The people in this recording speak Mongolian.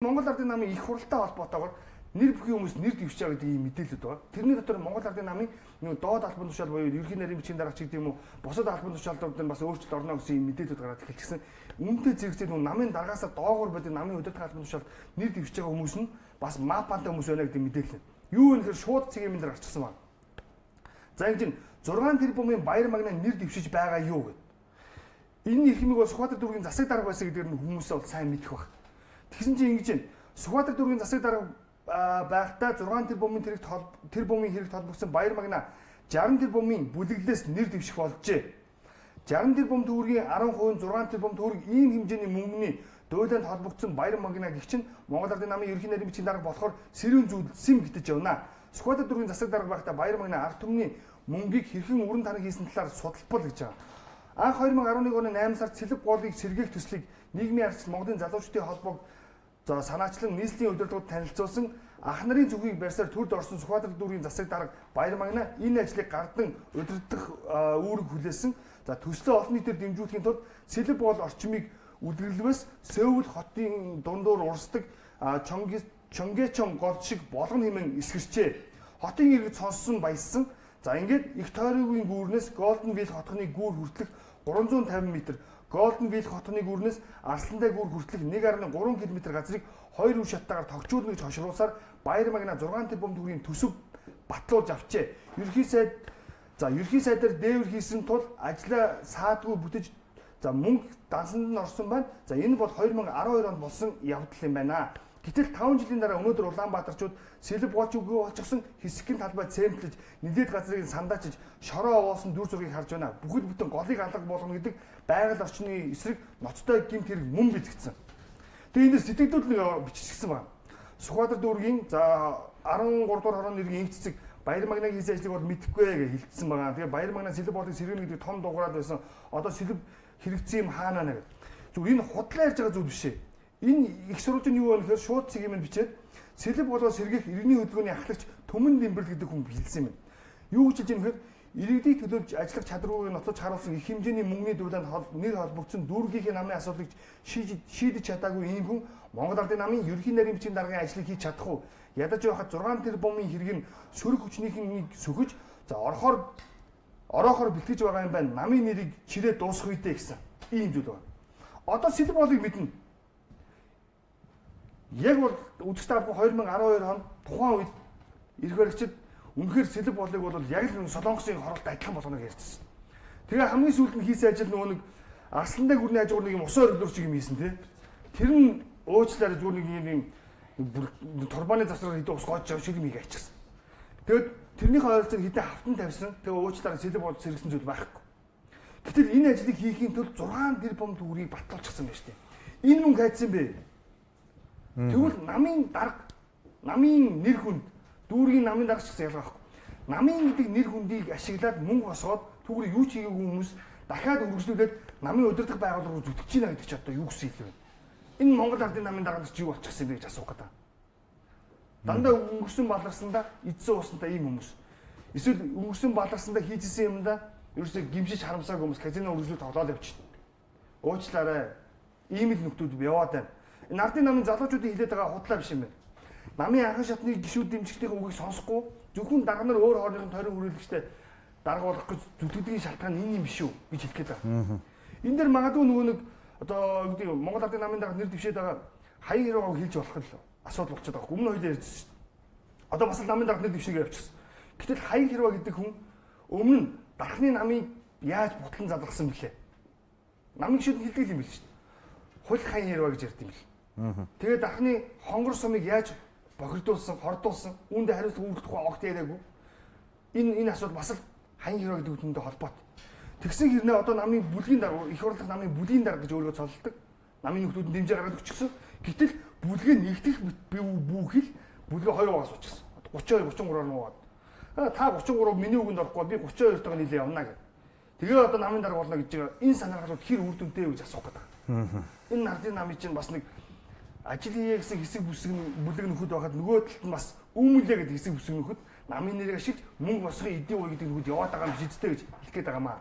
Монгол Ардын намын их хуралтай холбоотойгоор нэр бүхий хүмүүс нэр дэвшиж байгаа гэдэг ийм мэдээлэлүүд байна. Тэрний дотор Монгол Ардын намын доод албан тушаал буюу ерөнхий нарийн бичгийн даргач гэдэг юм уу бусад албан тушаалууд нь бас өөрчлөлт орно гэсэн ийм мэдээлэлүүд гараад эхэлчихсэн. Үүнтэй зэрэгцээд намын даргаасаа доогуур байдаг намын удирдах албан тушаалд нэр дэвшиж байгаа хүмүүс нь бас мапантай хүмүүс байна гэдэг мэдээлэл. Юу вэ гэхээр шууд цэгийн дээр гарчихсан байна. За ингэж 6 тэрбумын баяр магнаа нэр дэвшиж байгаа юу гэдэг. Энэ их хэмиг бол Сүхбаатар дүүргийн засаг дарга байсан гэдгээр нь хүмүүс бол сайн мэдэх баг. Тэгсэн чинь ингэж байна. Сүхбаатар дүүргийн засаг дарга байхдаа 6 тэрбумын хэрэгт холбогдсон баяр магнаа 60 тэрбумын бүлэглэлээс нэр дэвших болжээ. 60 тэрбум төгрөгийн 10% 6 тэрбум төгрөг ийм хэмжээний мөнгөний дуйланд холбогдсон баяр магнаа гэх чинь Монгол Ардын намын ерөнхий нарийн бичгийн дарга болохоор сэрүүн зүйлсэн гэдэж явна. Сүхбаатар дүүргийн засаг дарга байхдаа баяр магнаа ард түмний мөнгийг хэрхэн өрн таран хийсэн талаар судалбал гэж байгаа. Анх 2011 оны 8 сард Сэлб гоолыг сэргээх төслийг нийгмийн арчил Монголын залуучдын холбоог санаачлан нийслэлийн удирдлагууд танилцуулсан ах нарын зүгийг барьсаар төрд орсон Сүхбаатар дүүргийн засаг дарга баяр магнаа энэ ажлыг гардан удирдах үүрэг хүлээсэн. За төслөө олон нийтээр дэмжүүлэхийн тулд Сэлб гоол орчмыг үлгэрлэвээс Сөүл хотын дундуур урсдаг Чонгечон гол шиг болгон хэмээн эсгэрчээ. Хотын иргэд сонссон баяссан. За ингээд их тойргийн гүүрнээс Голден Вил хотхны гүүр хүртэлх 350 м, Голден Вил хотхны гүүрнээс Арслантай гүүр хүртэлх 1.3 км газрыг 2 үе шаттайгаар тогтжуулна гэж хошруулсаар баяр магнаа 6 тэрбум төгрөгийн төсөв батлуулж авчээ. Ерхий сайдаар дээвэр хийсэн тул ажлаа саадгүй бүтэж мөнгө дансанд нь орсон байна. За энэ бол 2012 онд болсон явдал юм байна. Гэтэл 5 жилийн дараа өнөөдөр Улаанбаатарчууд Сэлб гоолч үгүй болчихсон хэсэгэн талбай цемтлэж нэлээд газрыг сандаачиж шороо овоосон дүр зургийг харж байна. Бүхэл бүтэн голыг алга болгоно гэдэг байгаль орчны эсрэг ноцтой гэмт хэрэг мөн бэлтгэсэн. Тэгээ энэ сэтгэлдүүд нэг биччихсэн байна. Сүхбаатар дүүргийн 13 дугаар хорооны нэргийн инх цэцэг баяр магнаа хийсэн ажлыг бол мэдэхгүй гэж хэлсэн байна. Тэгээ баяр магнаа Сэлб гоолыг сэргэнэ гэдэг том дугаараад байсан. Одоо Сэлб хэрэгцээ юм хаана нэ гэдэг. Зүгээр энэ худлаа ярьж байгаа зүйл биш ээ. Энэ их сурвалжийн юу вэ гэхээр шууд цэгийн минь бичээд Сэлб болоо сэргийх иргэний хөдөлгөөний ахлагч Төмөн Дэмбэрл гэдэг хүн хэлсэн юм. Юу гэж хэлж юм гэхээр иргэдийг төлөвлөж ажиллах чадварыг нотлож харуулсан их хэмжээний мөнгөний дуйланд нэр холбогдсон дүүргийнхээ намын асуудлыг шийдэж чадаагүй ийм хүн Монгол Ардын намын ерөнхий нарийн бичгийн даргын ажлыг хийж чадах уу? Ядаж байхад 6 тэрбумын хэрэг нь сөрөг хүчнийхнийг сөхөж ороохоор бэлтгэж байгаа юм байна. Намын нэрийг чирээ дуусгах үедээ гэсэн ийм зүйл байна. Одоо Сэлб гоолыг мэднэ. Яг бол үзэгч таахгүй 2012 он тухайн үед эрх баригчид үнэхээр Сэлб гоолыг бол яг л Солонгосын хоролт адилхан болгоно гэж ярьжсэн. Тэгээ хамгийн сүүлд нь хийсэн ажил нөгөө нэг Арслантай гүрний хажуугаар нэг юм усаар өлөрч юм хийсэн тий. Тэр нь уучлаарай зүгээр нэг юм турбаны засвар хэдэн ус гоож байгаа шиг юм хийгээ ачсан. Тэгээд тэрнийхээ ойролцоог хэдэн хавтан тавьсан. Тэгээ уучлаарай Сэлб гоол сэргсэн зүйл байхгүй. Гэтэл энэ ажлыг хийхийн тулд 6 тэрбум төгрөгийг батлуулчихсан байна шүү дээ. Энэ мөнгө хайцсан бэ? Тэгвэл намын дарга, намын нэр хүнд, дүүргийн намын дарга ч гэсэн ялгаа байхгүй. Намын гэдэг нэр хүндийг ашиглаад мөнгө босгоод түүгээр юу ч хийгээгүй хүмүүс дахиад үргэлжлүүлээд намын удирдах байгууллага руу зүтгэж гинэ гэдэг ч одоо юу гэсэн юм бэ? Энэ Монгол Ардын намын даргаас чи юу болчихсон бэ гэж асуух гэдэг. Дандаа өнгөрсөн баларсандаа эдсэн уусантай ийм хүмүүс. Эсвэл өнгөрсөн баларсандаа хийжсэн юмдаа ерөөсөө гимшиж харамсаагүй хүмүүс казино үргэлжлүүлж тоглоод явчихна. Уучлаарай. Ийм л нөхдүүд яваад байна. Энэ Ардын намын залуучуудын хилээд байгаа худлаа биш юм байна. Намын анхан шатны гишүүд дэмжигчдийн үгийг сонсохгүй зөвхөн дарга нар өөр хоорондын тойрон хүрээлэгчтэй дарга болох гэж зүтгэдгийн шалтгаан энэ юм биш үү гэж хэлэх гээд байгаа. Энэ дэр магадгүй нөгөө нэг одоо юу гэдэг Монгол Ардын намын дарга нэр дэвшээд байгаа хаяг хэрэг хэлж болох л асуудал болчиход байгаа. Өмнө хоёул ярьжсэн шүү дээ. Одоо бас намын дарга нэр дэвшээгээ явчихсан. Гэтэл хаяг хэрэг гэдэг хүн өмнө нь дархны намыг яаж бутлан задлгсан бэлээ. Намын гишүүд хэлдэг юм биш шүү дээ. Хуль хаяг хэрэг гэж ярьд юм бэл. Тэгээд дархны хонгор сумыг яаж бохирдуулсан, хордуулсан, үүндээ хариуцлага үүргэх тухай огт яриаггүй. Энэ асуудал бас л хаяг хэрэг гэдэг үгтэй холбоотой. Тэгсэн хэрнээ одоо намын бүлгийн дарга, их хурлах намын бүлгийн дарга гэж өөрийгөө цололдог. Намын нөхдүүд дэмжээ гаргаад өчгсөн. Гэтэл бүлгээ нэгдэх бүхэл бүлгээ 2 угаас уучсан. 32 33-аар нуугаад. Та 33 миний үгэнд орохгүй би 32-тойгоо нийлээ явна гэх. Тэгээ одоо намын дарга болно гэж байгаа. Энэ санаагалууд хэр үр дүнтэй вэ гэж асуух гэдэг. Энэ Ардын намын чинь бас нэг ажил хийе гэсэн хэсэг бүлэг нөхөд байхад нөгөө талд нь бас үүмэлээ гэдэг хэсэг бүсэг нөхөд намын нэрийг ашиглаж мөнгө босгохын эдийн үе гэдэг нөхөд яваад байгаа юм биш үстэй гэж хэлэх гээд байгаа маа.